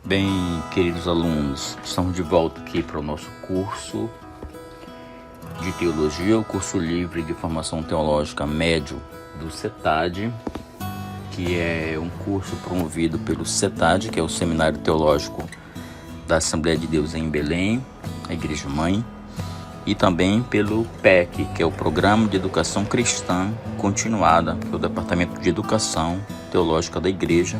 Bem, queridos alunos, estamos de volta aqui para o nosso curso de Teologia, o curso livre de formação teológica médio do CETAD, que é um curso promovido pelo CETAD, que é o Seminário Teológico da Assembleia de Deus em Belém, a Igreja Mãe, e também pelo PEC, que é o Programa de Educação Cristã Continuada, do Departamento de Educação Teológica da Igreja,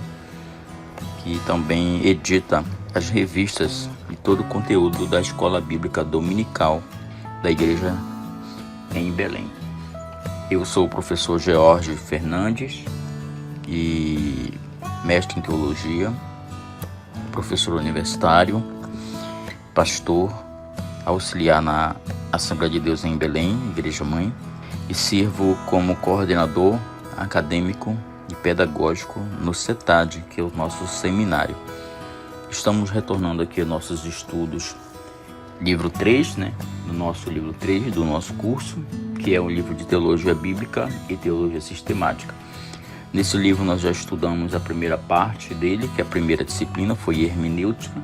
que também edita as revistas e todo o conteúdo da Escola Bíblica Dominical da Igreja em Belém. Eu sou o professor George Fernandes, e mestre em Teologia, professor universitário, pastor, auxiliar na Assembleia de Deus em Belém, Igreja Mãe, e sirvo como coordenador acadêmico e pedagógico no CETAD, que é o nosso seminário. Estamos retornando aqui aos nossos estudos, livro 3, no nosso livro 3 do nosso curso, que é o livro de Teologia Bíblica e Teologia Sistemática. Nesse livro nós já estudamos a primeira parte dele, que é a primeira disciplina, foi hermenêutica,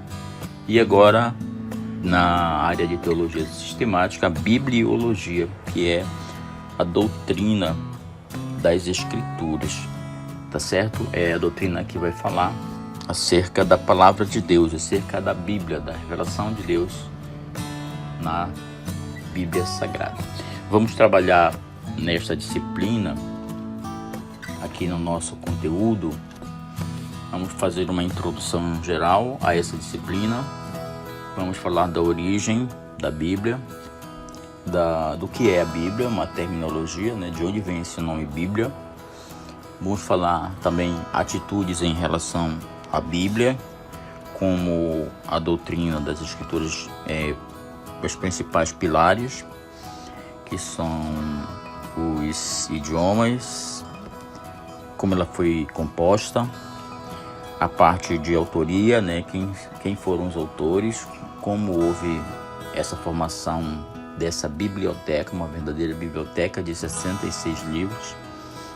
e agora na área de Teologia Sistemática, a Bibliologia, que é a doutrina das Escrituras. Tá certo? É a doutrina que vai falar acerca da palavra de Deus, acerca da Bíblia, da revelação de Deus na Bíblia Sagrada. Vamos trabalhar nesta disciplina, aqui no nosso conteúdo. Vamos fazer uma introdução geral a essa disciplina. Vamos falar da origem da Bíblia, do que é a Bíblia, uma terminologia, de onde vem esse nome Bíblia. Vamos falar também atitudes em relação à Bíblia, como a doutrina das Escrituras, os principais pilares, que são os idiomas, como ela foi composta, a parte de autoria, quem foram os autores, como houve essa formação dessa biblioteca, uma verdadeira biblioteca de 66 livros,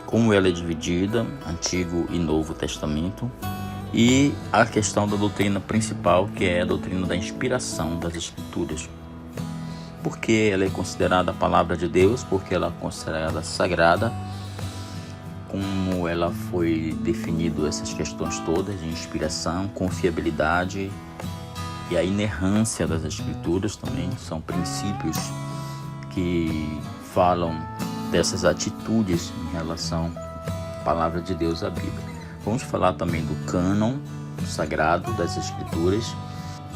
como ela é dividida, Antigo e Novo Testamento, e a questão da doutrina principal, que é a doutrina da inspiração das Escrituras. Porque ela é considerada a palavra de Deus, porque ela é considerada sagrada, como ela foi definido essas questões todas de inspiração, confiabilidade e a inerrância das Escrituras também são princípios que falam dessas atitudes em relação à palavra de Deus, a Bíblia. Vamos falar também do cânon sagrado das Escrituras,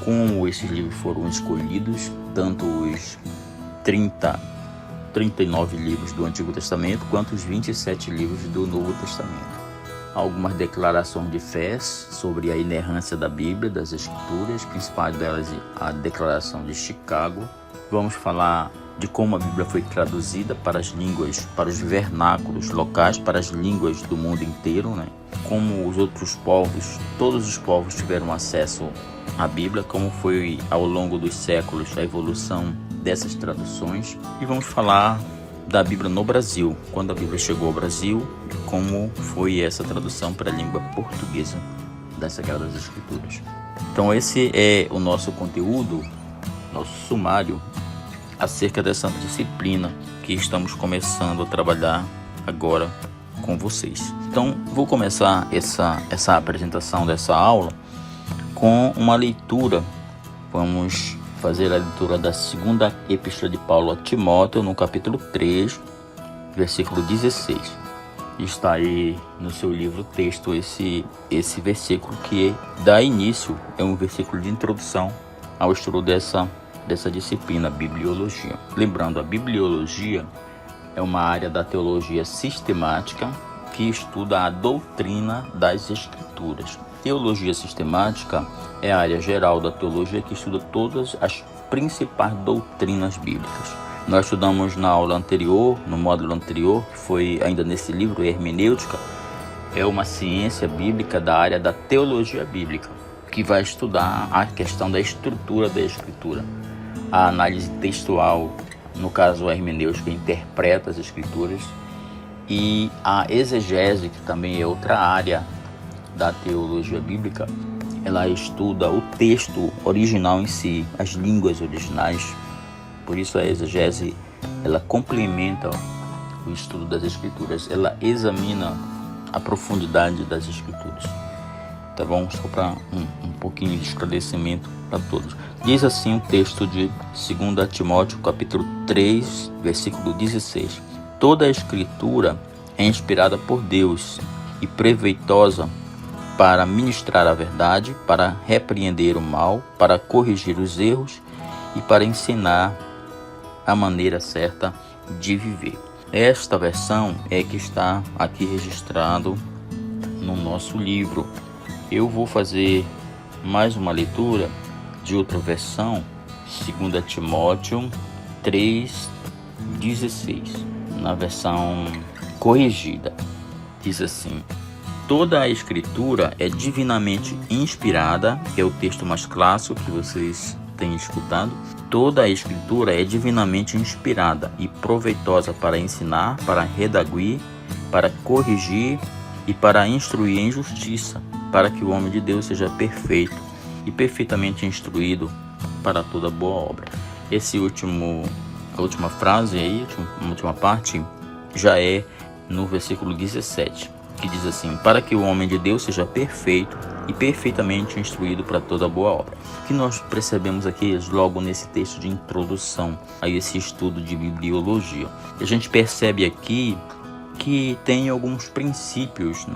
como esses livros foram escolhidos, tanto os 39 livros do Antigo Testamento, quanto os 27 livros do Novo Testamento. Algumas declarações de fé sobre a inerrância da Bíblia, das Escrituras, principais delas a Declaração de Chicago. Vamos falar de como a Bíblia foi traduzida para as línguas, para os vernáculos locais, para as línguas do mundo inteiro, Como os outros povos, todos os povos tiveram acesso à Bíblia, como foi ao longo dos séculos a evolução dessas traduções. E vamos falar da Bíblia no Brasil, quando a Bíblia chegou ao Brasil, como foi essa tradução para a língua portuguesa das Sagradas Escrituras. Então esse é o nosso conteúdo, nosso sumário, acerca dessa disciplina que estamos começando a trabalhar agora com vocês. Então vou começar essa apresentação dessa aula com uma leitura. Vamos fazer a leitura da segunda epístola de Paulo a Timóteo, no capítulo 3, versículo 16. Está aí no seu livro texto esse versículo que dá início, é um versículo de introdução ao estudo dessa disciplina, Bibliologia. Lembrando, a Bibliologia é uma área da teologia sistemática que estuda a doutrina das Escrituras. Teologia sistemática é a área geral da teologia que estuda todas as principais doutrinas bíblicas. Nós estudamos na aula anterior, no módulo anterior, que foi ainda nesse livro, Hermenêutica, é uma ciência bíblica da área da teologia bíblica, que vai estudar a questão da estrutura da Escritura, a análise textual, no caso a hermenêutica interpreta as Escrituras, e a exegese, que também é outra área da teologia bíblica, ela estuda o texto original em si, as línguas originais. Por isso a exegese, ela complementa o estudo das escrituras, ela examina a profundidade das escrituras. Tá bom? Só para um pouquinho de esclarecimento para todos. Diz assim o texto de 2 Timóteo, capítulo 3, versículo 16. Toda a escritura é inspirada por Deus e proveitosa para ministrar a verdade, para repreender o mal, para corrigir os erros e para ensinar a maneira certa de viver. Esta versão é que está aqui registrado no nosso livro. Eu vou fazer mais uma leitura de outra versão, 2 Timóteo 3,16, na versão corrigida. Diz assim: toda a escritura é divinamente inspirada, que é o texto mais clássico que vocês têm escutado. Toda a escritura é divinamente inspirada e proveitosa para ensinar, para redarguir, para corrigir e para instruir em justiça, para que o homem de Deus seja perfeito e perfeitamente instruído para toda boa obra. A última frase aí, a última parte, já é no versículo 17, que diz assim: para que o homem de Deus seja perfeito e perfeitamente instruído para toda boa obra. O que nós percebemos aqui logo nesse texto de introdução a esse estudo de bibliologia? A gente percebe aqui que tem alguns princípios,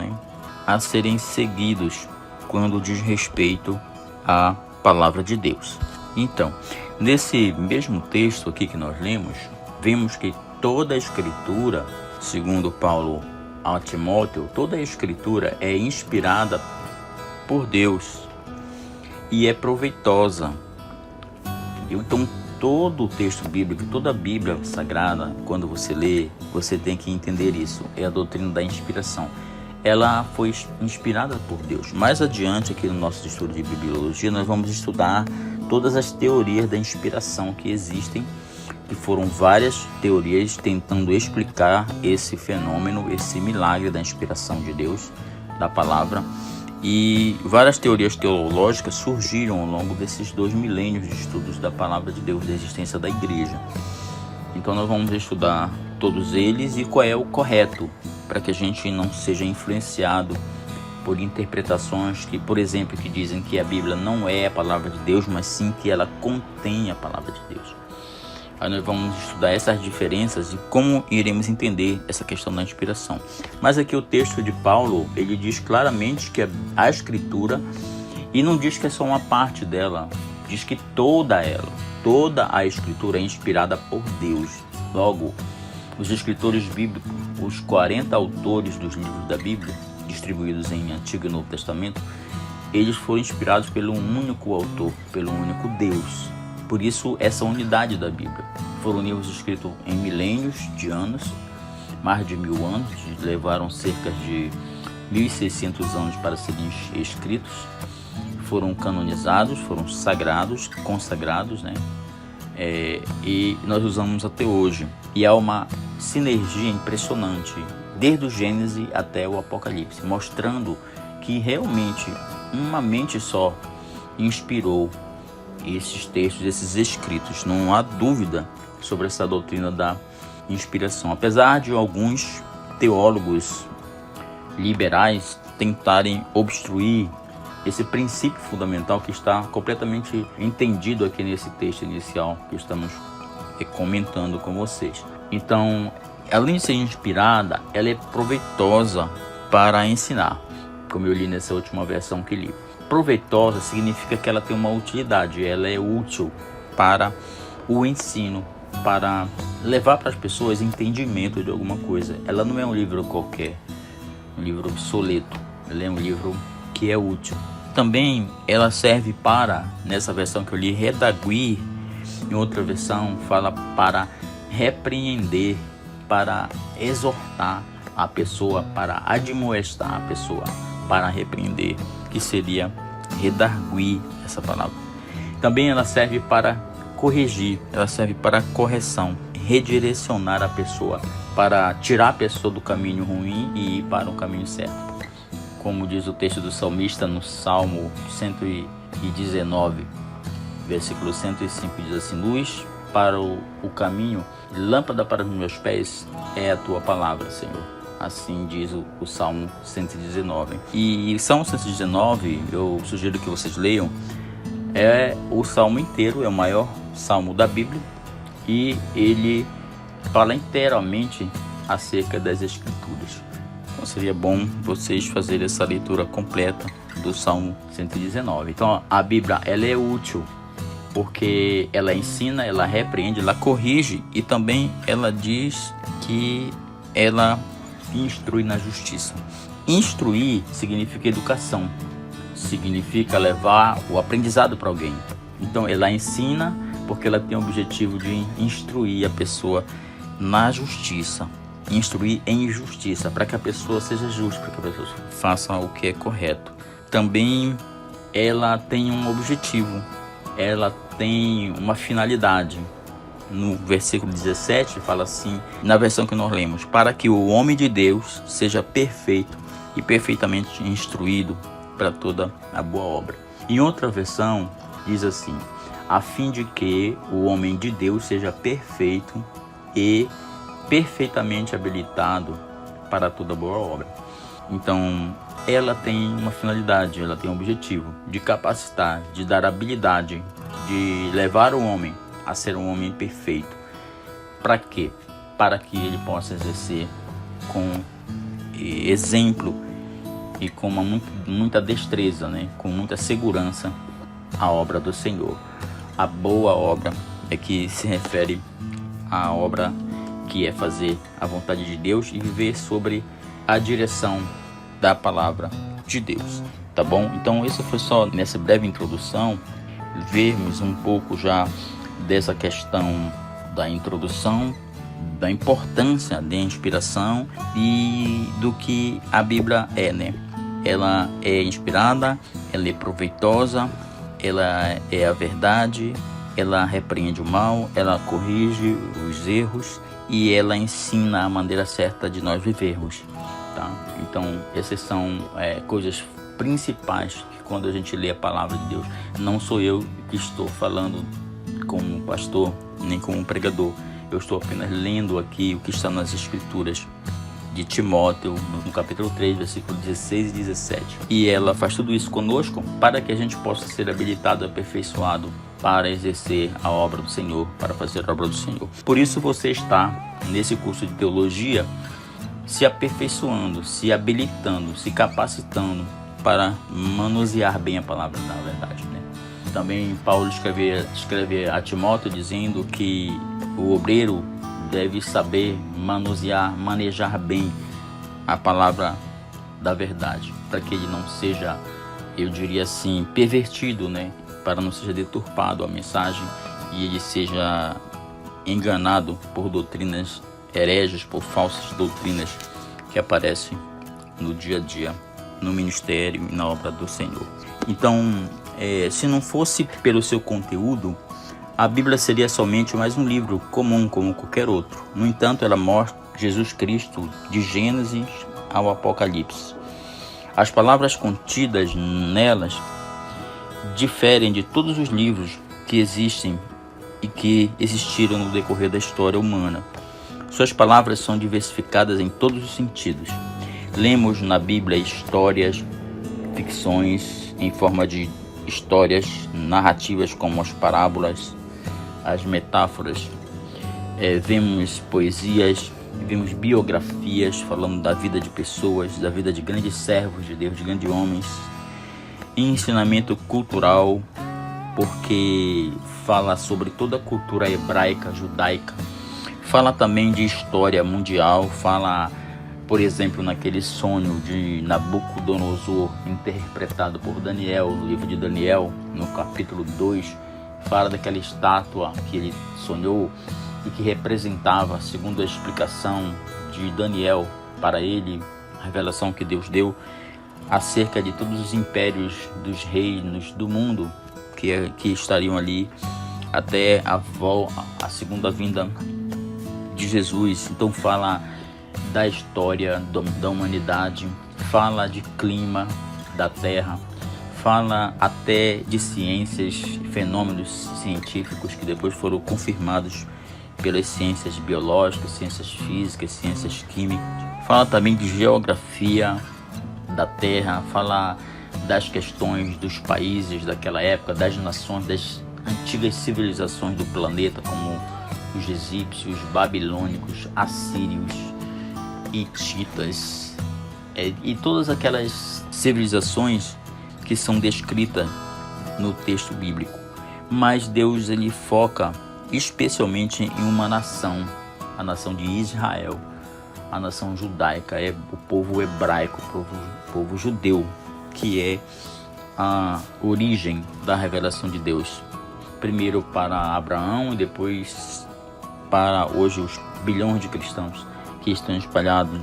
a serem seguidos quando diz respeito à palavra de Deus. Então, nesse mesmo texto aqui que nós lemos, vemos que toda a escritura, segundo Paulo a Timóteo, toda a escritura é inspirada por Deus e é proveitosa. Então, todo o texto bíblico, toda a Bíblia Sagrada, quando você lê, você tem que entender isso. É a doutrina da inspiração. Ela foi inspirada por Deus. Mais adiante, aqui no nosso estudo de bibliologia, nós vamos estudar todas as teorias da inspiração que existem, que foram várias teorias tentando explicar esse fenômeno, esse milagre da inspiração de Deus, da palavra. E várias teorias teológicas surgiram ao longo desses 2 milênios de estudos da palavra de Deus, da existência da igreja. Então nós vamos estudar todos eles e qual é o correto, para que a gente não seja influenciado por interpretações que, por exemplo, que dizem que a Bíblia não é a palavra de Deus, mas sim que ela contém a palavra de Deus. Aí nós vamos estudar essas diferenças e como iremos entender essa questão da inspiração. Mas aqui o texto de Paulo, ele diz claramente que a escritura, e não diz que é só uma parte dela, diz que toda a escritura é inspirada por Deus. Logo, os escritores bíblicos, os 40 autores dos livros da Bíblia, distribuídos em Antigo e Novo Testamento, eles foram inspirados pelo único autor, pelo único Deus. Por isso, essa unidade da Bíblia. Foram livros escritos em milênios de anos, mais de 1000 anos, levaram cerca de 1600 anos para serem escritos, foram canonizados, foram sagrados, consagrados, e nós usamos até hoje. E há uma sinergia impressionante, desde o Gênesis até o Apocalipse, mostrando que realmente uma mente só inspirou esses textos, esses escritos. Não há dúvida sobre essa doutrina da inspiração. Apesar de alguns teólogos liberais tentarem obstruir esse princípio fundamental que está completamente entendido aqui nesse texto inicial que estamos comentando com vocês. Então, além de ser inspirada, ela é proveitosa para ensinar, como eu li nessa última versão que li. Proveitosa significa que ela tem uma utilidade, ela é útil para o ensino, para levar para as pessoas entendimento de alguma coisa. Ela não é um livro qualquer, um livro obsoleto, ela é um livro que é útil. Também ela serve para, nessa versão que eu li, redarguir. Em outra versão fala para repreender, para exortar a pessoa, para admoestar a pessoa, para repreender, que seria redarguir essa palavra. Também ela serve para corrigir, ela serve para correção, redirecionar a pessoa, para tirar a pessoa do caminho ruim e ir para o caminho certo. como diz o texto do salmista no Salmo 119, versículo 105, diz assim: luz para o caminho, lâmpada para os meus pés é a tua palavra, Senhor. Assim diz o Salmo 119. E Salmo 119, eu sugiro que vocês leiam, é o salmo inteiro, é o maior salmo da Bíblia, e ele fala inteiramente acerca das Escrituras. Então seria bom vocês fazerem essa leitura completa do Salmo 119. Então a Bíblia, ela é útil porque ela ensina, ela repreende, ela corrige, e também ela diz que ela instrui na justiça. Instruir significa educação, significa levar o aprendizado para alguém. Então ela ensina porque ela tem o objetivo de instruir a pessoa na justiça, instruir em justiça, para que a pessoa seja justa, para que a pessoa faça o que é correto. Também ela tem um objetivo, ela tem uma finalidade. No versículo 17 fala assim, na versão que nós lemos: para que o homem de Deus seja perfeito e perfeitamente instruído para toda a boa obra. Em outra versão diz assim: a fim de que o homem de Deus seja perfeito e perfeitamente habilitado para toda boa obra. Então ela tem uma finalidade, ela tem um objetivo de capacitar, de dar habilidade, de levar o homem a ser um homem perfeito. Para quê? Para que ele possa exercer com exemplo e com muita destreza, né? Com muita segurança, a obra do Senhor. A boa obra é que se refere à obra que é fazer a vontade de Deus e viver sobre a direção da palavra de Deus, tá bom? Então esse foi só nessa breve introdução, vermos um pouco já dessa questão da introdução, da importância da inspiração e do que a Bíblia é, né? Ela é inspirada, ela é proveitosa, ela é a verdade, ela repreende o mal, ela corrige os erros e ela ensina a maneira certa de nós vivermos, tá? Então essas são coisas principais que quando a gente lê a palavra de Deus, não sou eu que estou falando como pastor, nem como pregador, eu estou apenas lendo aqui o que está nas Escrituras de Timóteo, no capítulo 3, versículo 16 e 17. E ela faz tudo isso conosco para que a gente possa ser habilitado, aperfeiçoado para exercer a obra do Senhor, para fazer a obra do Senhor. Por isso você está nesse curso de teologia se aperfeiçoando, se habilitando, se capacitando para manusear bem a palavra, na verdade, né? Também Paulo escreve a Timóteo dizendo que o obreiro deve saber manejar bem a palavra da verdade, para que ele não seja, eu diria assim, pervertido, né? Para não seja deturpado a mensagem e ele seja enganado por doutrinas hereges, por falsas doutrinas que aparecem no dia a dia, no ministério e na obra do Senhor. Então, se não fosse pelo seu conteúdo, a Bíblia seria somente mais um livro comum como qualquer outro. No entanto, ela mostra Jesus Cristo de Gênesis ao Apocalipse. As palavras contidas nelas diferem de todos os livros que existem e que existiram no decorrer da história humana. Suas palavras são diversificadas em todos os sentidos. Lemos na Bíblia histórias, ficções em forma de histórias narrativas como as parábolas, as metáforas, vemos poesias, vemos biografias falando da vida de pessoas, da vida de grandes servos de Deus, de grandes homens, ensinamento cultural, porque fala sobre toda a cultura hebraica, judaica, fala também de história mundial, fala, por exemplo, naquele sonho de Nabucodonosor, interpretado por Daniel, no livro de Daniel, no capítulo 2, fala daquela estátua que ele sonhou e que representava, segundo a explicação de Daniel para ele, a revelação que Deus deu, acerca de todos os impérios dos reinos do mundo que estariam ali até a segunda vinda de Jesus. Então fala da história da humanidade, fala de clima da Terra, fala até de ciências, fenômenos científicos que depois foram confirmados pelas ciências biológicas, ciências físicas, ciências químicas. Fala também de geografia da Terra, fala das questões dos países daquela época, das nações, das antigas civilizações do planeta, como os egípcios, babilônicos, assírios, hititas, e todas aquelas civilizações que são descritas no texto bíblico. Mas Deus, ele foca especialmente em uma nação, a nação de Israel, a nação judaica, é o povo hebraico, o povo judeu, que é a origem da revelação de Deus. Primeiro para Abraão e depois para hoje os bilhões de cristãos que estão espalhados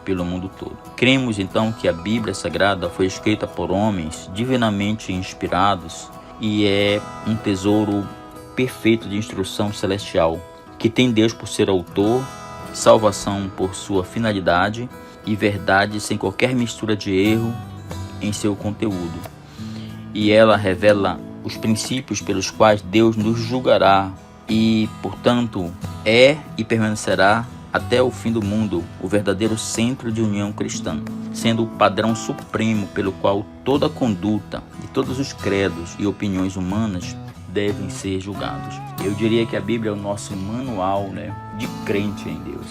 pelo mundo todo. Cremos então que a Bíblia Sagrada foi escrita por homens divinamente inspirados e é um tesouro perfeito de instrução celestial, que tem Deus por ser autor, salvação por sua finalidade e verdade sem qualquer mistura de erro em seu conteúdo. E ela revela os princípios pelos quais Deus nos julgará e, portanto, é e permanecerá até o fim do mundo o verdadeiro centro de união cristã, sendo o padrão supremo pelo qual toda a conduta de todos os credos e opiniões humanas devem ser julgados. Eu diria que a Bíblia é o nosso manual, de crente em Deus.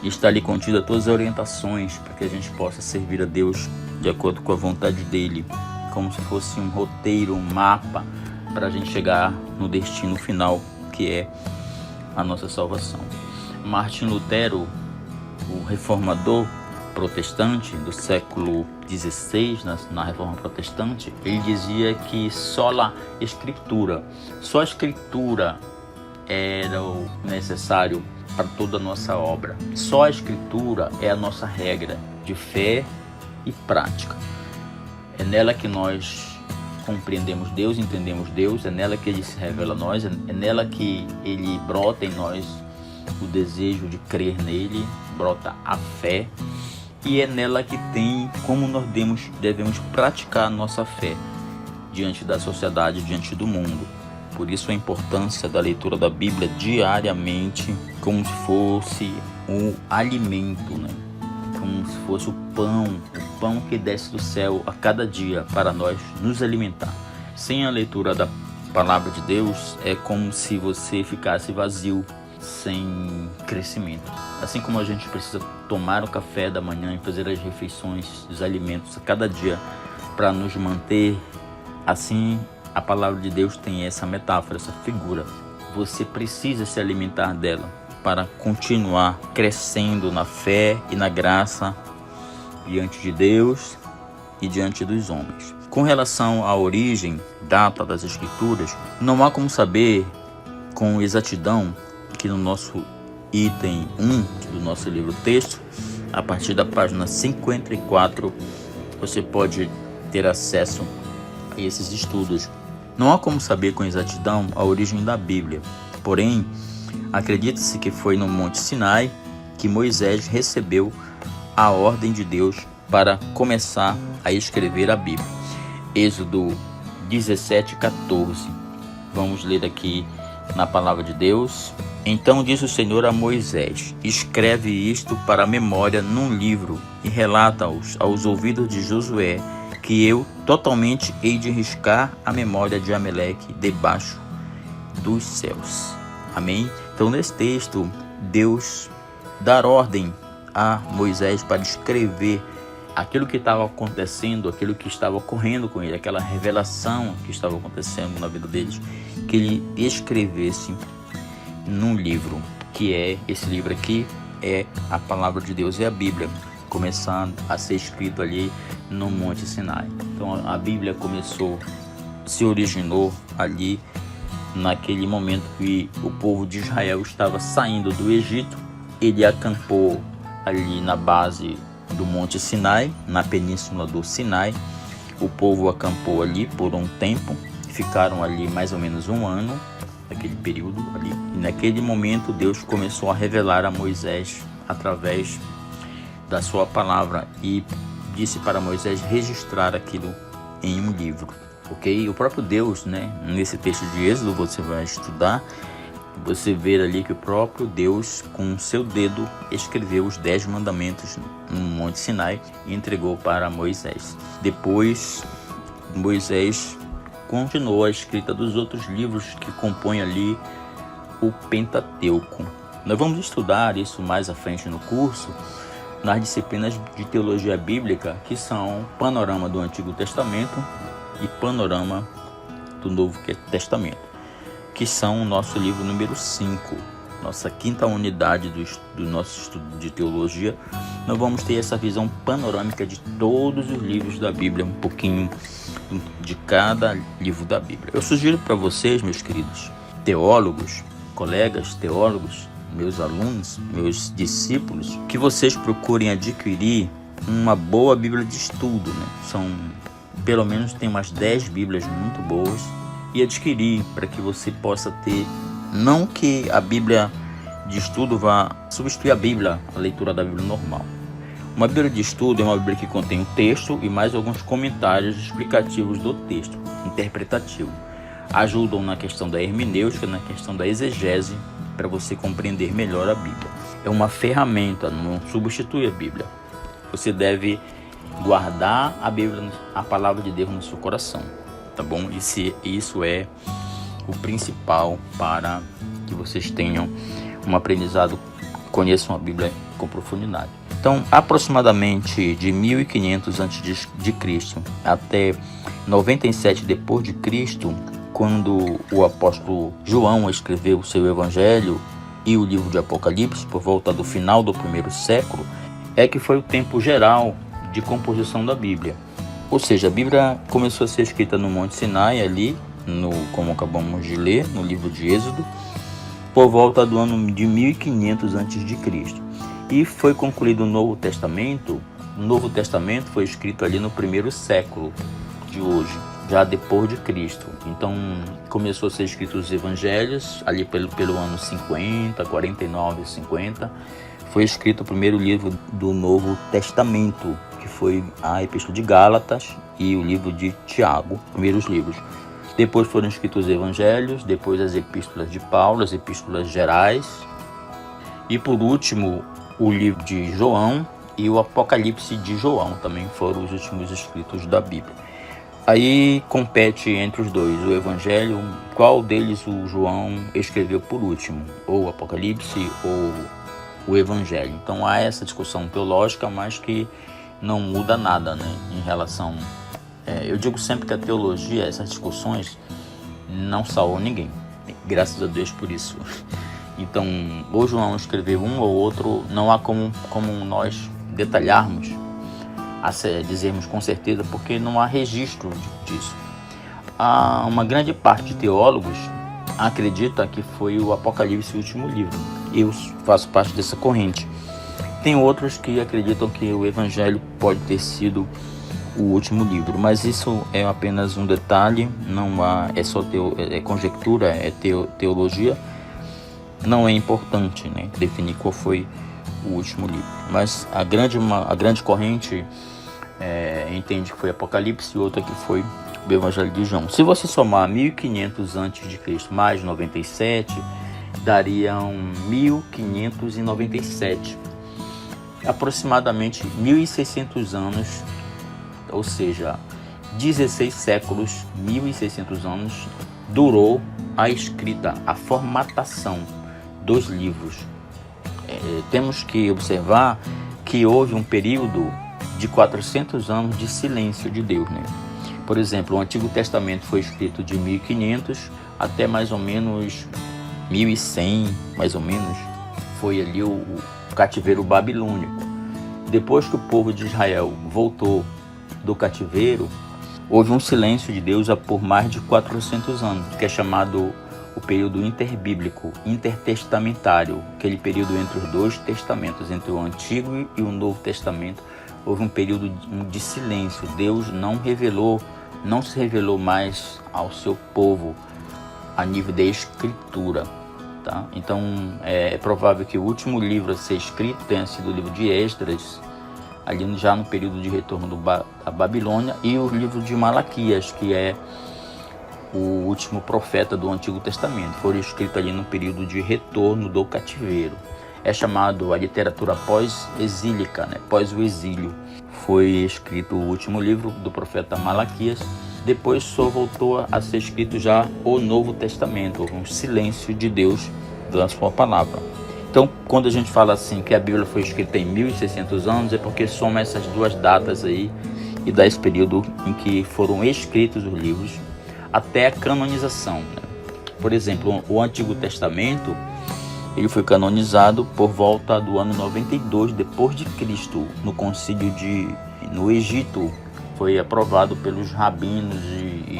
E está ali contida todas as orientações para que a gente possa servir a Deus de acordo com a vontade dele, como se fosse um roteiro, um mapa para a gente chegar no destino final, que é a nossa salvação. Martim Lutero, o reformador protestante do século XVI, na Reforma Protestante, ele dizia que só a Escritura era o necessário para toda a nossa obra. Só a Escritura é a nossa regra de fé e prática. É nela que nós compreendemos Deus, entendemos Deus, é nela que Ele se revela a nós, é nela que Ele brota em nós o desejo de crer nele, brota a fé, e é nela que tem como nós devemos praticar a nossa fé diante da sociedade, diante do mundo. Por isso a importância da leitura da Bíblia diariamente, como se fosse um alimento, como se fosse o pão que desce do céu a cada dia para nós nos alimentar. Sem a leitura da palavra de Deus é como se você ficasse vazio, sem crescimento. Assim como a gente precisa tomar o café da manhã e fazer as refeições, os alimentos a cada dia para nos manter, assim a palavra de Deus tem essa metáfora, essa figura. Você precisa se alimentar dela para continuar crescendo na fé e na graça diante de Deus e diante dos homens. Com relação à origem, data das Escrituras, não há como saber com exatidão que no nosso item 1 do nosso livro-texto, a partir da página 54, você pode ter acesso a esses estudos. Não há como saber com exatidão a origem da Bíblia, porém, acredita-se que foi no Monte Sinai que Moisés recebeu a ordem de Deus para começar a escrever a Bíblia. Êxodo 17:14. Vamos ler aqui na palavra de Deus. Então disse o Senhor a Moisés: escreve isto para a memória num livro e relata-os aos ouvidos de Josué, que eu totalmente hei de riscar a memória de Ameleque debaixo dos céus. Amém? Então nesse texto, Deus dá ordem a Moisés para escrever aquilo que estava acontecendo, aquilo que estava ocorrendo com ele, aquela revelação que estava acontecendo na vida deles, que ele escrevesse num livro, que é esse livro aqui, é a palavra de Deus, é a Bíblia, começando a ser escrito ali no Monte Sinai. Então a Bíblia se originou ali naquele momento que o povo de Israel estava saindo do Egito. Ele acampou ali na base do Monte Sinai, na península do Sinai. O povo acampou ali por um tempo, ficaram ali mais ou menos um ano, naquele período ali. E naquele momento Deus começou a revelar a Moisés através da sua palavra, e disse para Moisés registrar aquilo em um livro, ok? O próprio Deus, né, nesse texto de Êxodo, você vai estudar, você vê ali que o próprio Deus, com seu dedo, escreveu os 10 mandamentos no Monte Sinai e entregou para Moisés. Depois, Moisés continuou a escrita dos outros livros que compõem ali o Pentateuco. Nós vamos estudar isso mais à frente no curso, nas disciplinas de teologia bíblica, que são Panorama do Antigo Testamento e Panorama do Novo Testamento, que são o nosso livro número 5, nossa quinta unidade do nosso estudo de teologia. Nós vamos ter essa visão panorâmica de todos os livros da Bíblia, um pouquinho de cada livro da Bíblia. Eu sugiro para vocês, meus queridos teólogos, colegas teólogos, meus alunos, meus discípulos, que vocês procurem adquirir uma boa Bíblia de estudo, né? Pelo menos tem umas 10 Bíblias muito boas, e adquirir para que você possa ter, não que a Bíblia de estudo vá substituir a leitura da Bíblia normal. Uma Bíblia de estudo é uma Bíblia que contém o texto e mais alguns comentários explicativos do texto, interpretativo. Ajudam na questão da hermenêutica, na questão da exegese, para você compreender melhor a Bíblia. É uma ferramenta, não substitui a Bíblia. Você deve guardar a Bíblia, a palavra de Deus no seu coração, tá bom? Isso é o principal para que vocês tenham um aprendizado, conheçam a Bíblia com profundidade. Então, aproximadamente de 1500 a.C. até 97 depois de Cristo, quando o apóstolo João escreveu o seu evangelho e o livro de Apocalipse, por volta do final do primeiro século, é que foi o tempo geral de composição da Bíblia. Ou seja, a Bíblia começou a ser escrita no Monte Sinai, ali, como acabamos de ler, no livro de Êxodo, por volta do ano de 1500 a.C. E foi concluído o Novo Testamento. O Novo Testamento foi escrito ali no primeiro século de hoje, já depois de Cristo. Então começou a ser escrito os evangelhos ali pelo ano 50, 49, 50. Foi escrito o primeiro livro do Novo Testamento, que foi a Epístola de Gálatas e o livro de Tiago, primeiros livros. Depois foram escritos os evangelhos, depois as epístolas de Paulo, as epístolas gerais. E por último, o livro de João e o Apocalipse de João também foram os últimos escritos da Bíblia. Aí compete entre os dois o evangelho, qual deles o João escreveu por último, ou o Apocalipse ou o evangelho. Então há essa discussão teológica, mas que não muda nada, né, em relação... eu digo sempre que a teologia, essas discussões, não salvam ninguém. Graças a Deus por isso. Então, o João escreveu um ou outro, não há como nós detalharmos, dizermos com certeza, porque não há registro disso. Há uma grande parte de teólogos acredita que foi o Apocalipse o último livro. Eu faço parte dessa corrente. Tem outros que acreditam que o Evangelho pode ter sido o último livro, mas isso é apenas um detalhe, não há, é só conjectura, é teologia. Não é importante, né, definir qual foi o último livro, mas a grande corrente entende que foi Apocalipse e outra que foi o Evangelho de João. Se você somar 1500 a.C. mais 97, dariam 1597, aproximadamente 1600 anos, ou seja, 16 séculos, 1600 anos durou a escrita, a formatação dos livros. Temos que observar que houve um período de 400 anos de silêncio de Deus, né? Por exemplo, o Antigo Testamento foi escrito de 1500 até mais ou menos 1100, mais ou menos, foi ali o cativeiro babilônico. Depois que o povo de Israel voltou do cativeiro, houve um silêncio de Deus por mais de 400 anos, que é chamado o período interbíblico, intertestamentário, aquele período entre os dois testamentos, entre o Antigo e o Novo Testamento. Houve um período de silêncio. Deus não se revelou mais ao seu povo a nível de escritura, tá? Então é provável que o último livro a ser escrito tenha sido o livro de Esdras, ali já no período de retorno da Babilônia, e o livro de Malaquias, que é o último profeta do Antigo Testamento, foram escritos ali no período de retorno do cativeiro. É chamado a literatura pós-exílica, né? Pós o exílio. Foi escrito o último livro do profeta Malaquias. Depois só voltou a ser escrito já o Novo Testamento, um silêncio de Deus da sua palavra. Então, quando a gente fala assim que a Bíblia foi escrita em 1600 anos, é porque soma essas duas datas aí e dá esse período em que foram escritos os livros até a canonização, né? Por exemplo, o Antigo Testamento, ele foi canonizado por volta do ano 92 depois de Cristo, no concílio no Egito. Foi aprovado pelos rabinos e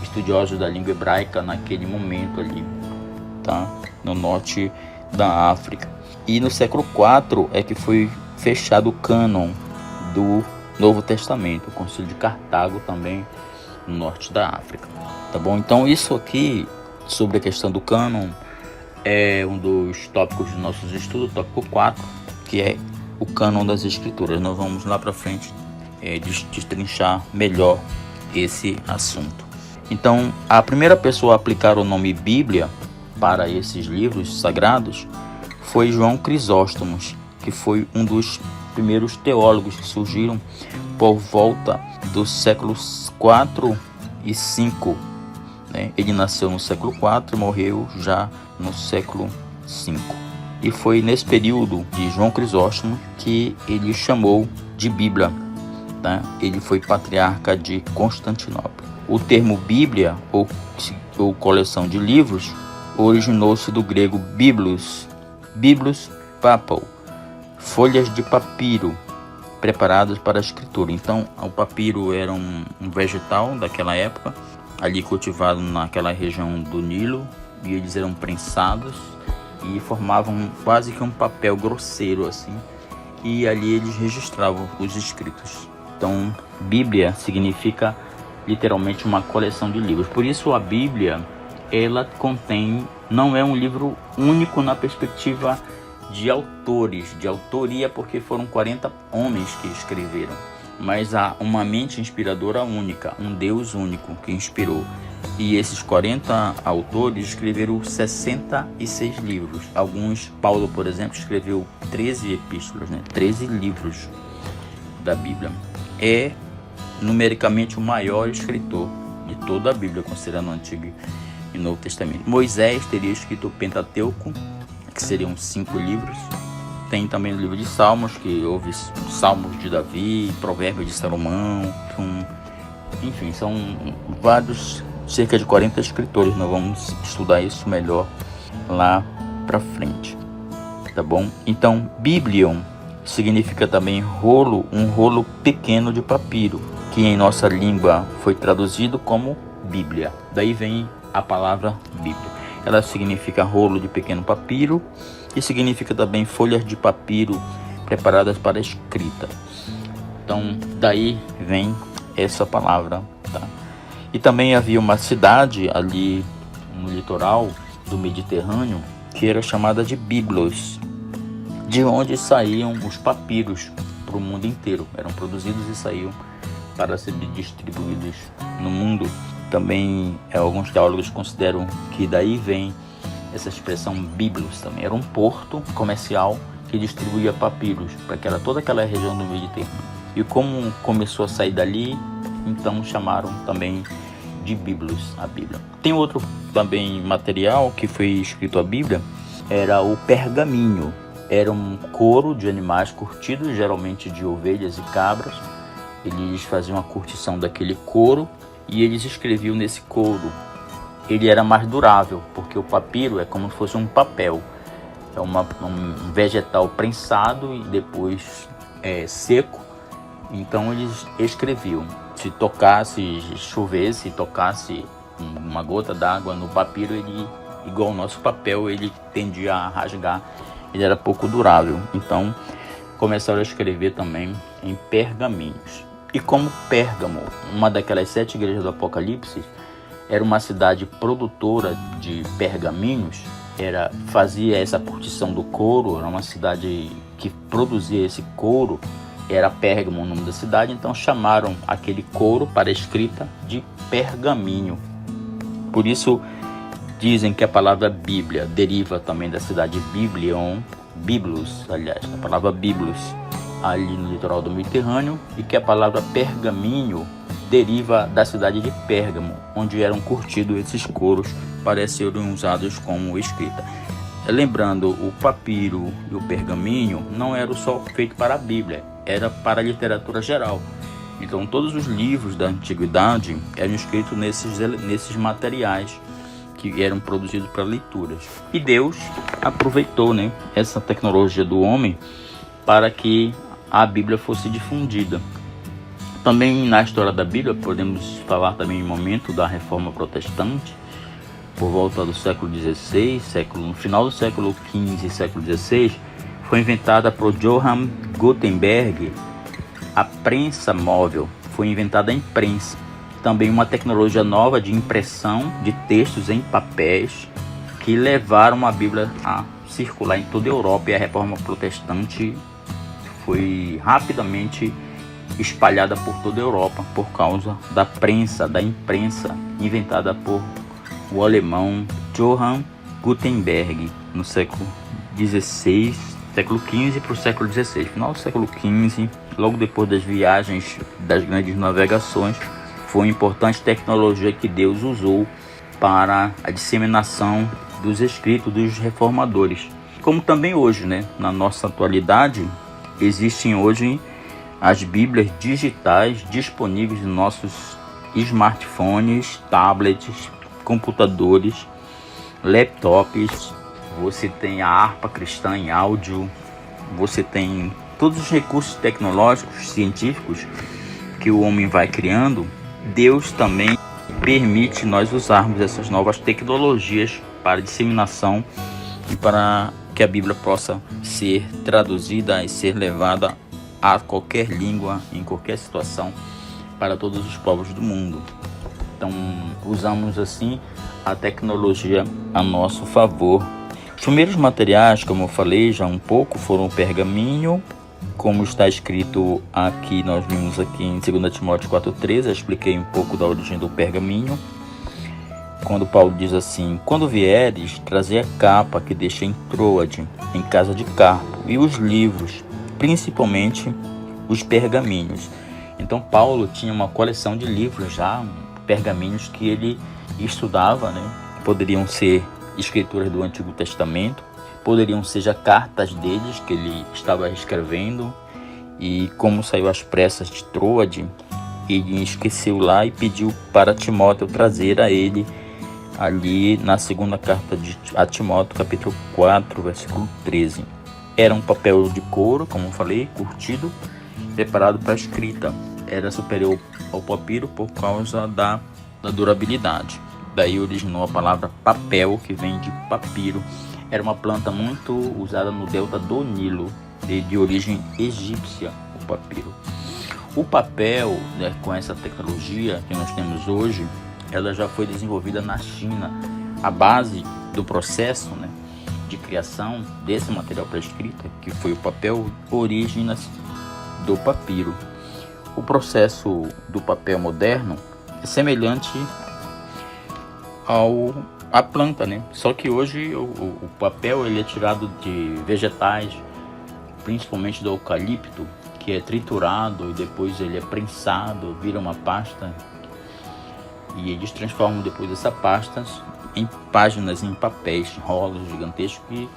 estudiosos da língua hebraica naquele momento ali, tá? No norte da África. E no século IV é que foi fechado o cânon do Novo Testamento, o concílio de Cartago também, no norte da África, tá bom? Então isso aqui sobre a questão do cânon é um dos tópicos dos nossos estudos, tópico 4, que é o cânon das escrituras. Nós vamos lá para frente destrinchar melhor esse assunto. Então, a primeira pessoa a aplicar o nome Bíblia para esses livros sagrados foi João Crisóstomo, que foi um dos primeiros teólogos que surgiram por volta dos séculos 4 e 5. Né? Ele nasceu no século 4 e morreu já no século 5. E foi nesse período de João Crisóstomo que ele chamou de Bíblia. Tá? Ele foi patriarca de Constantinopla. O termo Bíblia, ou coleção de livros, originou-se do grego biblos, papal, folhas de papiro preparadas para a escritura. Então, o papiro era um vegetal daquela época, ali cultivado naquela região do Nilo, e eles eram prensados e formavam quase que um papel grosseiro assim, e ali eles registravam os escritos. Então, Bíblia significa literalmente uma coleção de livros. Por isso a Bíblia, ela não é um livro único na perspectiva de autores, de autoria, porque foram 40 homens que escreveram, mas há uma mente inspiradora única, um Deus único que inspirou. E esses 40 autores escreveram 66 livros. Paulo, por exemplo, escreveu 13 epístolas, 13 livros da Bíblia. É numericamente o maior escritor de toda a Bíblia, considerando o Antigo e Novo Testamento. Moisés teria escrito o Pentateuco, que seriam 5 livros. Tem também o livro de Salmos, que houve Salmos de Davi, Provérbios de Salomão, enfim, são vários, cerca de 40 escritores. Nós vamos estudar isso melhor lá pra frente, tá bom? Então, Biblion significa também um rolo pequeno de papiro, que em nossa língua foi traduzido como Bíblia. Daí vem a palavra Bíblia. Ela significa rolo de pequeno papiro e significa também folhas de papiro preparadas para a escrita. Então, daí vem essa palavra, tá? E também havia uma cidade ali no litoral do Mediterrâneo que era chamada de Biblos, de onde saíam os papiros para o mundo inteiro. Eram produzidos e saíam para serem distribuídos no mundo. Também alguns teólogos consideram que daí vem essa expressão Biblos também. Era um porto comercial que distribuía papiros para toda aquela região do Mediterrâneo. E como começou a sair dali, então chamaram também de Biblos a Bíblia. Tem outro também material que foi escrito a Bíblia, era o pergaminho. Era um couro de animais curtidos, geralmente de ovelhas e cabras. Eles faziam a curtição daquele couro e eles escreviam nesse couro. Ele era mais durável, porque o papiro é como se fosse um papel. É um vegetal prensado e depois seco. Então eles escreviam. Se chovesse, tocasse uma gota d'água no papiro, ele, igual o nosso papel, ele tendia a rasgar. Ele era pouco durável. Então começaram a escrever também em pergaminhos. E como Pérgamo, uma daquelas 7 igrejas do Apocalipse, era uma cidade produtora de pergaminhos, fazia essa curtição do couro, era uma cidade que produzia esse couro era Pérgamo o nome da cidade, então chamaram aquele couro para a escrita de pergaminho. Por isso dizem que a palavra Bíblia deriva também da cidade Biblion, Biblos, aliás, da palavra Biblos, ali no litoral do Mediterrâneo, e que a palavra pergaminho deriva da cidade de Pérgamo, onde eram curtidos esses couros para serem usados como escrita. Lembrando, o papiro e o pergaminho não eram só feitos para a Bíblia, era para a literatura geral. Então todos os livros da antiguidade eram escritos nesses materiais que eram produzidos para leituras. E Deus aproveitou, essa tecnologia do homem para que a Bíblia fosse difundida. Também na história da Bíblia podemos falar também em momento da Reforma Protestante, por volta do século XVI, no final do século XV e século XVI, foi inventada por Johann Gutenberg a prensa móvel. Foi inventada a imprensa. Também uma tecnologia nova de impressão de textos em papéis que levaram a Bíblia a circular em toda a Europa, e a Reforma Protestante foi rapidamente espalhada por toda a Europa por causa da prensa, da imprensa inventada por o alemão Johann Gutenberg no século XVI, século XV para o século XVI. Final do século XV, logo depois das viagens das grandes navegações, foi uma importante tecnologia que Deus usou para a disseminação dos escritos dos reformadores. Como também hoje, na nossa atualidade, existem hoje as Bíblias digitais disponíveis nos nossos smartphones, tablets, computadores, laptops. Você tem a harpa cristã em áudio, você tem todos os recursos tecnológicos, científicos que o homem vai criando. Deus também permite nós usarmos essas novas tecnologias para disseminação e para que a Bíblia possa ser traduzida e ser levada a qualquer língua, em qualquer situação, para todos os povos do mundo. Então, usamos assim a tecnologia a nosso favor. Os primeiros materiais, como eu falei já um pouco, foram o pergaminho, como está escrito aqui, nós vimos aqui em 2 Timóteo 4,13, eu expliquei um pouco da origem do pergaminho. Quando Paulo diz assim: quando vieres, trazei a capa que deixei em Troade, em casa de Carpo, e os livros, principalmente os pergaminhos. Então Paulo tinha uma coleção de livros já, pergaminhos que ele estudava, Poderiam ser escrituras do Antigo Testamento, poderiam ser já cartas deles que ele estava escrevendo, e como saiu às pressas de Troade, ele esqueceu lá e pediu para Timóteo trazer a ele ali na segunda carta a Timóteo, capítulo 4, versículo 13. Era um papel de couro, como eu falei, curtido, preparado para a escrita. Era superior ao papiro por causa da durabilidade. Daí originou a palavra papel, que vem de papiro. Era uma planta muito usada no delta do Nilo, de origem egípcia, o papiro. O papel, com essa tecnologia que nós temos hoje, ela já foi desenvolvida na China. A base do processo, de criação desse material para escrita, que foi o papel, origina-se do papiro. O processo do papel moderno é semelhante à planta, Só que hoje o papel ele é tirado de vegetais, principalmente do eucalipto, que é triturado e depois ele é prensado, vira uma pasta, e eles transformam depois essa pasta em páginas, em papéis, rolos gigantescos,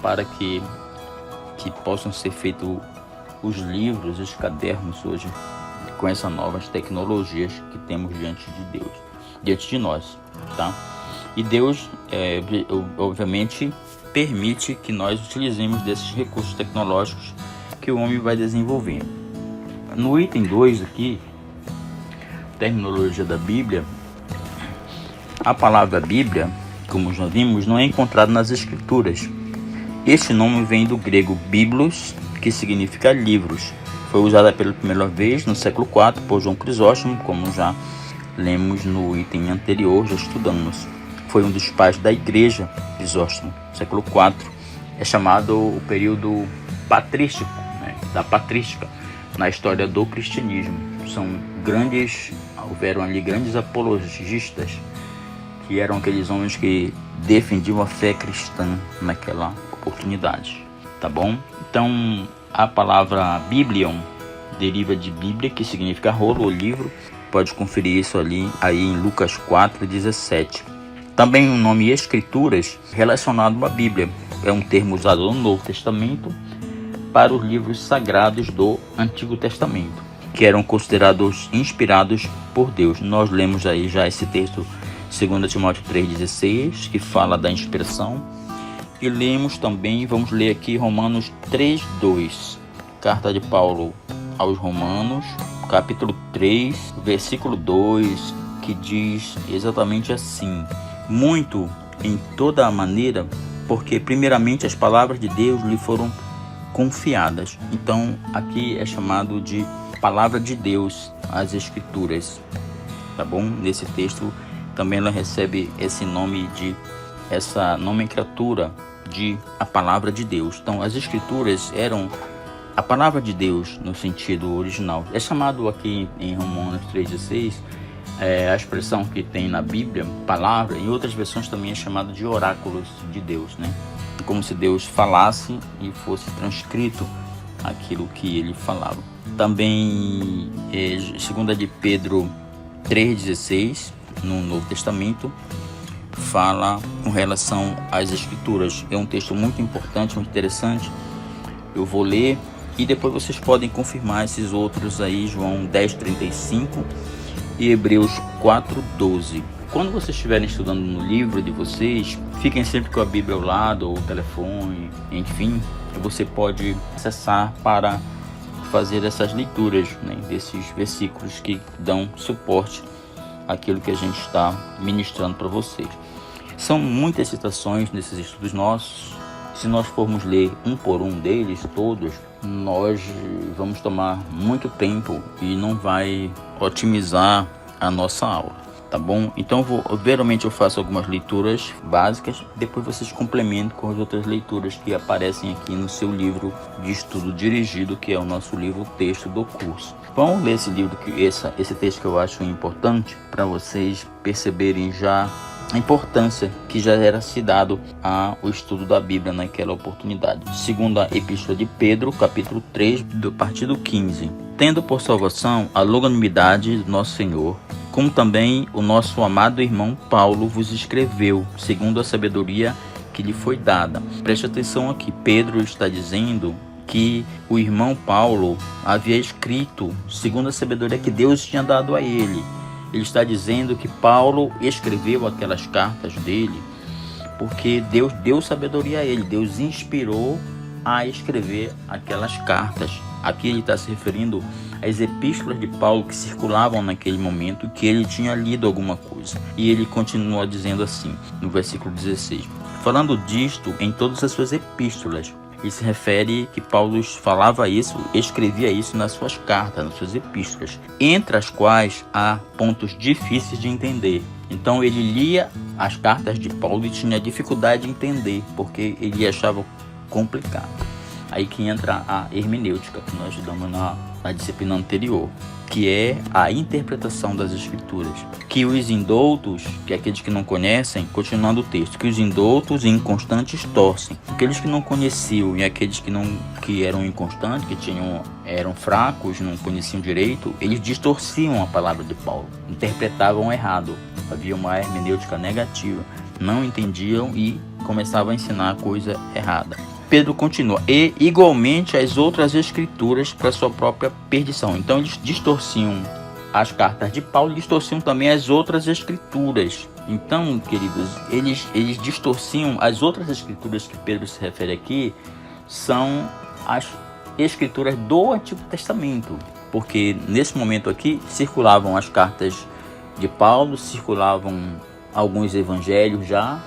para que possam ser feitos os livros, os cadernos hoje, com essas novas tecnologias que temos diante de nós, tá? E Deus, obviamente, permite que nós utilizemos desses recursos tecnológicos que o homem vai desenvolvendo. No item 2 aqui, terminologia da Bíblia, a palavra Bíblia, como já vimos, não é encontrada nas Escrituras. Este nome vem do grego biblos, que significa livros. Foi usada pela primeira vez no século IV por João Crisóstomo, como já lemos no item anterior, já estudamos. Foi um dos pais da igreja, Crisóstomo, século IV. É chamado o período patrístico, da patrística. na história do cristianismo. Houveram ali grandes apologistas, que eram aqueles homens que defendiam a fé cristã naquela oportunidade, tá bom? Então, a palavra Biblion deriva de Bíblia, que significa rolo ou livro. Pode conferir isso aí em Lucas 4:17. Também o nome Escrituras, relacionado à Bíblia, é um termo usado no Novo Testamento para os livros sagrados do Antigo Testamento, que eram considerados inspirados por Deus. Nós lemos aí já esse texto, 2 Timóteo 3:16, que fala da inspiração. E lemos também, vamos ler aqui Romanos 3:2, carta de Paulo aos Romanos, capítulo 3, versículo 2, que diz exatamente assim: muito em toda a maneira, porque primeiramente as palavras de Deus lhe foram confiadas. Então aqui é chamado de palavra de Deus, as Escrituras, tá bom? Nesse texto também ela recebe esse nome essa nomenclatura de a palavra de Deus. Então as Escrituras eram a palavra de Deus no sentido original. É chamado aqui em Romanos 3:16, a expressão que tem na Bíblia, palavra, em outras versões também é chamado de oráculos de Deus, né? Como se Deus falasse e fosse transcrito aquilo que ele falava. Também 2 de Pedro 3:16, no Novo Testamento, fala com relação às Escrituras. É um texto muito importante, muito interessante. Eu vou ler e depois vocês podem confirmar esses outros aí, João 10:35 e Hebreus 4:12. Quando vocês estiverem estudando no livro de vocês, fiquem sempre com a Bíblia ao lado, ou o telefone, enfim, você pode acessar para fazer essas leituras, né, desses versículos que dão suporte àquilo que a gente está ministrando para vocês. São muitas citações nesses estudos nossos. Se nós formos ler um por um deles, todos, nós vamos tomar muito tempo e não vai otimizar a nossa aula, tá bom? Então geralmente eu faço algumas leituras básicas, depois vocês complementam com as outras leituras que aparecem aqui no seu livro de estudo dirigido, que é o nosso livro texto do curso. Vamos ler esse livro, esse texto que eu acho importante para vocês perceberem já a importância que já era se dado ao estudo da Bíblia naquela oportunidade. Segunda Epístola de Pedro, capítulo 3, do partido 15. Tendo por salvação a longanimidade do nosso Senhor, como também o nosso amado irmão Paulo vos escreveu, segundo a sabedoria que lhe foi dada. Preste atenção aqui, Pedro está dizendo que o irmão Paulo havia escrito segundo a sabedoria que Deus tinha dado a ele. Ele está dizendo que Paulo escreveu aquelas cartas dele porque Deus deu sabedoria a ele. Deus inspirou a escrever aquelas cartas. Aqui ele está se referindo às epístolas de Paulo que circulavam naquele momento, que ele tinha lido alguma coisa. E ele continua dizendo assim, no versículo 16. Falando disto em todas as suas epístolas. Ele se refere que Paulo falava isso, escrevia isso nas suas cartas, nas suas epístolas, entre as quais há pontos difíceis de entender. Então ele lia as cartas de Paulo e tinha dificuldade de entender, porque ele achava complicado. Aí que entra a hermenêutica, que nós estudamos na disciplina anterior, que é a interpretação das Escrituras. Que os indoutos, que é aqueles que não conhecem, continuando o texto, que os indoutos e inconstantes torcem. Aqueles que não conheciam e aqueles que eram inconstantes, eram fracos, não conheciam direito, eles distorciam a palavra de Paulo, interpretavam errado. Havia uma hermenêutica negativa, não entendiam e começavam a ensinar a coisa errada. Pedro continua, e igualmente as outras escrituras para sua própria perdição. Então eles distorciam as cartas de Paulo, distorciam também as outras escrituras. Então, queridos, eles distorciam as outras escrituras que Pedro se refere aqui, são as escrituras do Antigo Testamento. Porque nesse momento aqui circulavam as cartas de Paulo, circulavam alguns evangelhos já,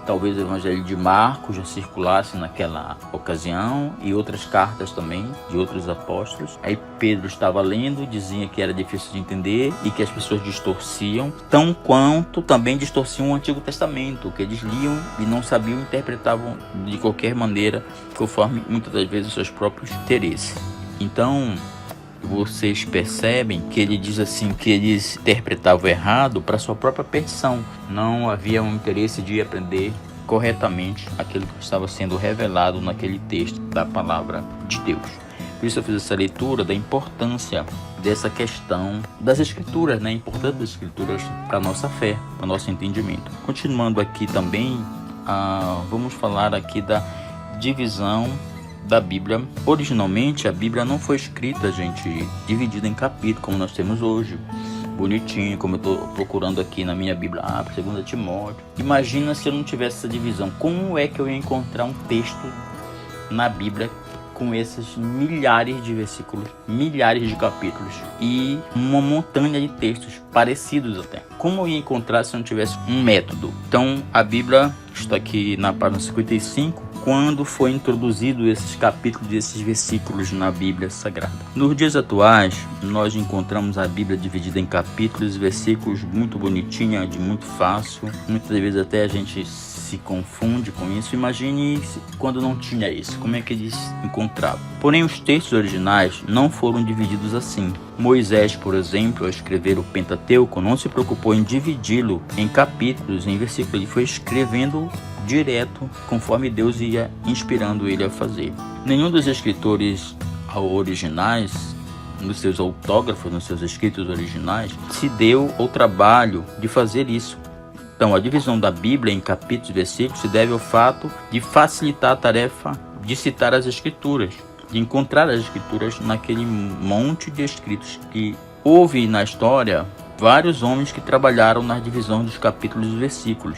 talvez o evangelho de Marcos já circulasse naquela ocasião e outras cartas também de outros apóstolos. Aí Pedro estava lendo, dizia que era difícil de entender e que as pessoas distorciam, tão quanto também distorciam o Antigo Testamento, que eles liam e não sabiam, interpretavam de qualquer maneira, conforme muitas das vezes os seus próprios interesses. Então, vocês percebem que ele diz assim que eles interpretavam errado para sua própria perdição. Não havia um interesse de aprender corretamente aquilo que estava sendo revelado naquele texto da palavra de Deus. Por isso eu fiz essa leitura da importância dessa questão das escrituras, né? A importância das escrituras para a nossa fé, para o nosso entendimento. Continuando aqui também, vamos falar aqui da divisão da Bíblia. Originalmente a Bíblia não foi escrita, gente, dividida em capítulos como nós temos hoje, bonitinho, como eu estou procurando aqui na minha Bíblia, 2 Timóteo. Imagina se eu não tivesse essa divisão. Como é que eu ia encontrar um texto na Bíblia com esses milhares de versículos, milhares de capítulos e uma montanha de textos parecidos até? Como eu ia encontrar se eu não tivesse um método? Então a Bíblia está aqui na página 55, quando foi introduzido esses capítulos e esses versículos na Bíblia Sagrada. Nos dias atuais, nós encontramos a Bíblia dividida em capítulos e versículos muito bonitinha, de muito fácil. Muitas vezes até a gente se confunde com isso. Imagine quando não tinha isso, como é que eles encontravam? Porém, os textos originais não foram divididos assim. Moisés, por exemplo, ao escrever o Pentateuco, não se preocupou em dividi-lo em capítulos, em versículos. Ele foi escrevendo direto, conforme Deus ia inspirando ele a fazer. Nenhum dos escritores originais, nos seus autógrafos, nos seus escritos originais, se deu ao trabalho de fazer isso. Então, a divisão da Bíblia em capítulos e versículos se deve ao fato de facilitar a tarefa de citar as Escrituras, de encontrar as Escrituras naquele monte de escritos que houve na história vários homens que trabalharam na divisão dos capítulos e versículos.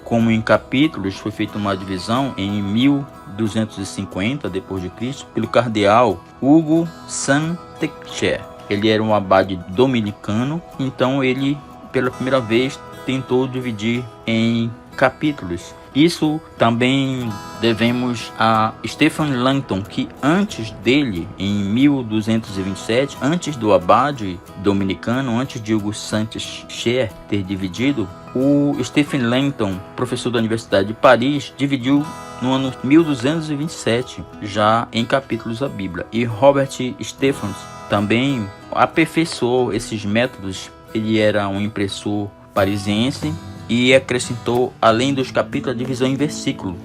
Como em capítulos foi feita uma divisão em 1250 d.C. pelo cardeal Hugo Saint-Exupéry. Ele era um abade dominicano, então ele pela primeira vez tentou dividir em capítulos. Isso também devemos a Stephen Langton, que antes dele, em 1227, antes do abade dominicano, antes de Hugo Saint-Exupéry ter dividido, o Stephen Langton, professor da Universidade de Paris, dividiu no ano 1227, já em capítulos a Bíblia. E Robert Stephens também aperfeiçoou esses métodos. Ele era um impressor parisiense e acrescentou, além dos capítulos, a divisão em versículo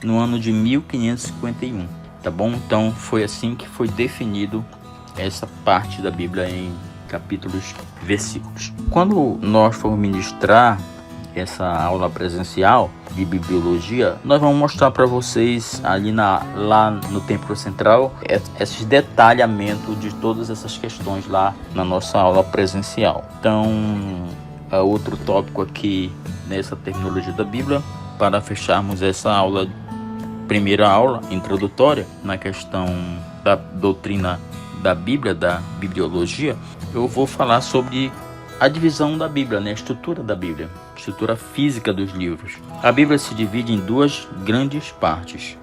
no ano de 1551, tá bom? Então foi assim que foi definido essa parte da Bíblia em capítulos e versículos. Quando nós formos ministrar essa aula presencial de bibliologia, nós vamos mostrar para vocês ali lá no Templo Central esse detalhamento de todas essas questões lá na nossa aula presencial. Então, outro tópico aqui nessa terminologia da Bíblia, para fecharmos essa aula, primeira aula introdutória na questão da doutrina da Bíblia, da bibliologia, eu vou falar sobre a divisão da Bíblia, né? A estrutura da Bíblia, a estrutura física dos livros. A Bíblia se divide em duas grandes partes.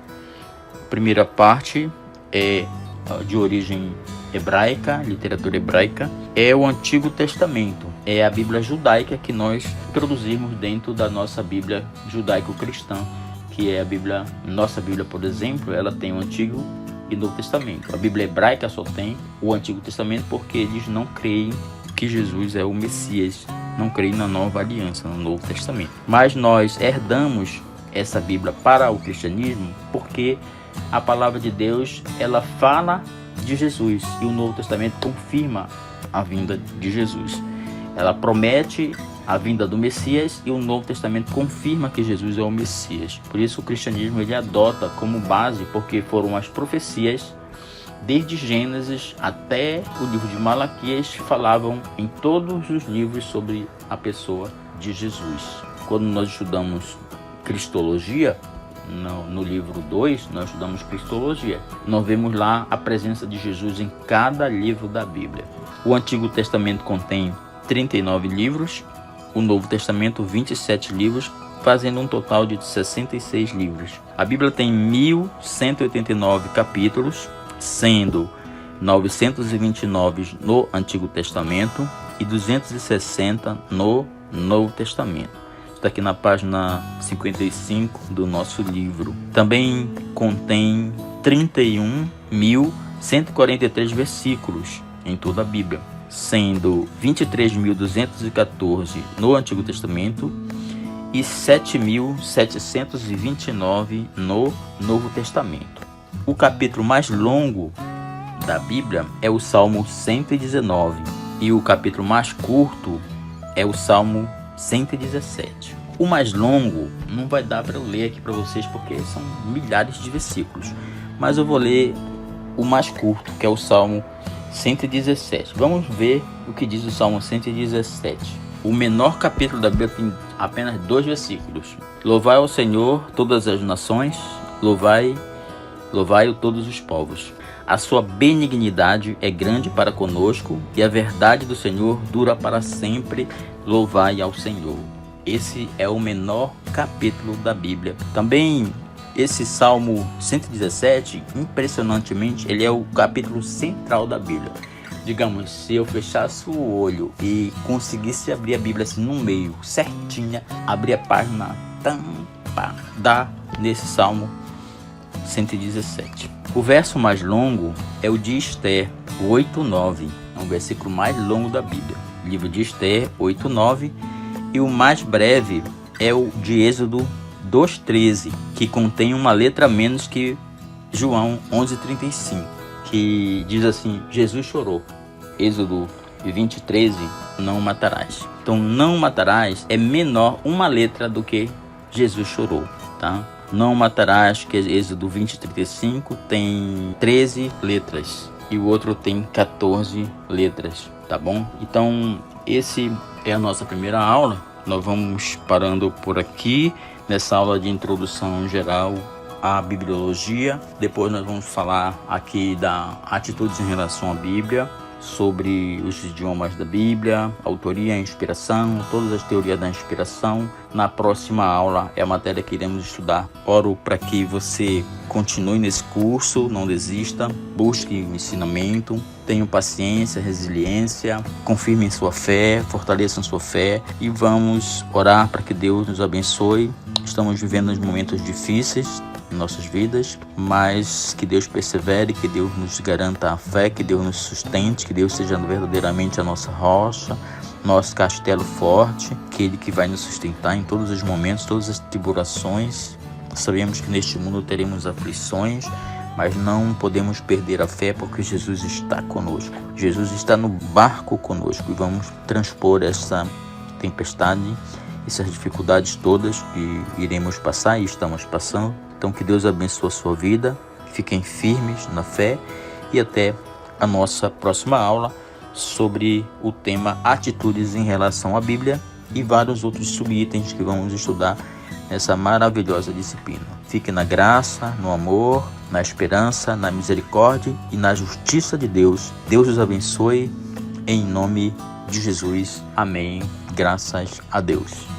A primeira parte é de origem hebraica, literatura hebraica, é o Antigo Testamento, é a Bíblia judaica que nós introduzimos dentro da nossa Bíblia judaico-cristã, que é a Bíblia, nossa Bíblia, por exemplo, ela tem o Antigo e Novo Testamento. A Bíblia hebraica só tem o Antigo Testamento porque eles não creem que Jesus é o Messias, não creem na Nova Aliança, no Novo Testamento. Mas nós herdamos essa Bíblia para o cristianismo porque a palavra de Deus, ela fala de Jesus e o Novo Testamento confirma a vinda de Jesus. Ela promete a vinda do Messias e o Novo Testamento confirma que Jesus é o Messias. Por isso o cristianismo ele adota como base, porque foram as profecias desde Gênesis até o livro de Malaquias falavam em todos os livros sobre a pessoa de Jesus. Quando nós estudamos Cristologia, no livro 2, nós estudamos Cristologia. Nós vemos lá a presença de Jesus em cada livro da Bíblia. O Antigo Testamento contém 39 livros, o Novo Testamento 27 livros, fazendo um total de 66 livros. A Bíblia tem 1189 capítulos, sendo 929 no Antigo Testamento e 260 no Novo Testamento. Está aqui na página 55 do nosso livro. Também contém 31.143 versículos em toda a Bíblia, sendo 23.214 no Antigo Testamento e 7.729 no Novo Testamento. O capítulo mais longo da Bíblia é o Salmo 119 e o capítulo mais curto é o Salmo 117. O mais longo não vai dar para eu ler aqui para vocês porque são milhares de versículos, mas eu vou ler o mais curto, que é o Salmo 117. Vamos ver o que diz o Salmo 117. O menor capítulo da Bíblia tem apenas 2 versículos. Louvai ao Senhor todas as nações, louvai-o todos os povos. A sua benignidade é grande para conosco e a verdade do Senhor dura para sempre. Louvai ao Senhor. Esse é o menor capítulo da Bíblia. Também esse Salmo 117, impressionantemente, ele é o capítulo central da Bíblia. Digamos, se eu fechasse o olho e conseguisse abrir a Bíblia assim no meio, certinha, abrir a página, dá nesse Salmo 117. O verso mais longo é o de Esther, 8:9. É um versículo mais longo da Bíblia. Livro de Esther, 8:9. E o mais breve é o de Êxodo 2:13, que contém uma letra a menos que João 11:35, que diz assim: Jesus chorou. Êxodo 20:13, não matarás. Então, não matarás é menor uma letra do que Jesus chorou, tá? Não matarás, que é Êxodo 20:35, tem 13 letras e o outro tem 14 letras, tá bom? Então, esse é a nossa primeira aula. Nós vamos parando por aqui nessa aula de introdução geral à bibliologia. Depois nós vamos falar aqui da atitudes em relação à Bíblia, sobre os idiomas da Bíblia, autoria, inspiração, todas as teorias da inspiração. Na próxima aula é a matéria que iremos estudar. Oro para que você continue nesse curso, não desista, busque ensinamento, tenha paciência, resiliência, confirme em sua fé, fortaleça sua fé e vamos orar para que Deus nos abençoe. Estamos vivendo momentos difíceis em nossas vidas, mas que Deus persevere, que Deus nos garanta a fé, que Deus nos sustente, que Deus seja verdadeiramente a nossa rocha, nosso castelo forte, aquele que vai nos sustentar em todos os momentos, todas as tribulações. Sabemos que neste mundo teremos aflições, mas não podemos perder a fé porque Jesus está conosco. Jesus está no barco conosco e vamos transpor essa tempestade, essas dificuldades todas que iremos passar e estamos passando. Então que Deus abençoe a sua vida, fiquem firmes na fé e até a nossa próxima aula sobre o tema atitudes em relação à Bíblia e vários outros subitens que vamos estudar nessa maravilhosa disciplina. Fique na graça, no amor, na esperança, na misericórdia e na justiça de Deus. Deus os abençoe em nome de Jesus. Amém. Graças a Deus.